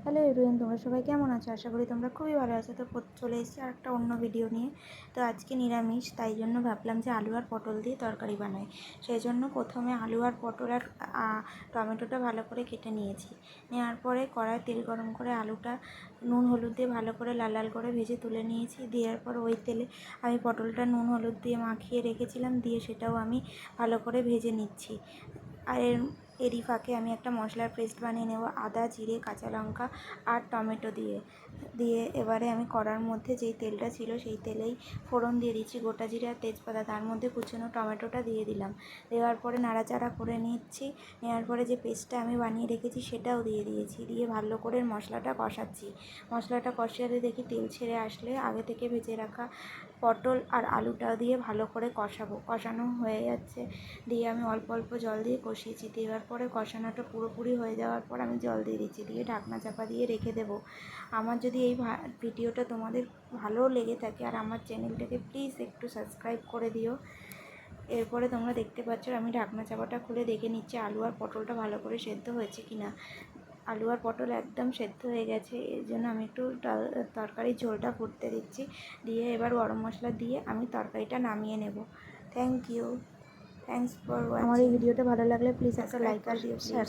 Hello everyone, তোমরা সবাই কেমন আছো? আশা করি তোমরা খুবই ভালো আছো। তো চলে এসেছি আর একটা অন্য ভিডিও নিয়ে। তো আজকে নিরামিষ, তাই জন্য ভাবলাম যে আলু আর পটল দিয়ে তরকারি বানাই। সেই জন্য প্রথমে আলু আর পটল আর টমেটোটা ভালো করে কেটে নিয়েছি। নেওয়ার পরে কড়াই তেল গরম করে আলুটা নুন হলুদ দিয়ে ভালো করে লাল লাল করে ভেজে তুলে নিয়েছি। দেওয়ার পর ওই তেলে আমি পটলটা নুন হলুদ দিয়ে মাখিয়ে রেখেছিলাম, দিয়ে সেটাও আমি ভালো করে ভেজে নিচ্ছি। আর এরই ফাঁকে আমি একটা মশলার পেস্ট বানিয়ে নেব, আদা, জিরে, কাঁচা লঙ্কা আর টমেটো দিয়ে এবারে আমি কড়ার মধ্যে যেই তেলটা ছিল সেই তেলেই ফোড়ন দিয়ে দিচ্ছি গোটা জিরে আর তেজপাতা, তার মধ্যে কুচনো টমেটোটা দিয়ে দিলাম। দেওয়ার পরে নাড়াচাড়া করে নিচ্ছি। নেওয়ার পরে যে পেস্টটা আমি বানিয়ে রেখেছি সেটাও দিয়ে দিয়েছি, দিয়ে ভালো করে মশলাটা কষাচ্ছি। মশলাটা কষাতে দেখি তেল ছেড়ে আসলে আগে থেকে ভেজে রাখা পটল আর আলুটা দিয়ে ভালো করে কষানো হয়ে যাচ্ছে। দিয়ে আমি অল্প অল্প জল দিয়ে কষিয়েছি। দেওয়ার পরে কষানোটা পুরোপুরি হয়ে যাওয়ার পর আমি জল দিয়ে দিচ্ছি, দিয়ে ঢাকনা চাপা দিয়ে রেখে দেবো। আমার যদি এই ভিডিওটা তোমাদের ভালো লেগে থাকে আর আমার চ্যানেলটাকে প্লিজ একটু সাবস্ক্রাইব করে দিও। এরপরে তোমরা দেখতে পাচ্ছ আমি ঢাকনা চাপাটা খুলে দেখে নিচ্ছি আলু আর পটলটা ভালো করে সেদ্ধ হয়েছে কিনা। আলু আর পটল একদম সেদ্ধ হয়ে গেছে, এর জন্য আমি একটু তরকারির ঝোলটা ফুটতে দিচ্ছি। দিয়ে এবার গরম মশলা দিয়ে আমি তরকারিটা নামিয়ে নেব। Thanks for watching. আমার এই ভিডিওটা ভালো লাগলে প্লিজ একটা লাইক আর শেয়ার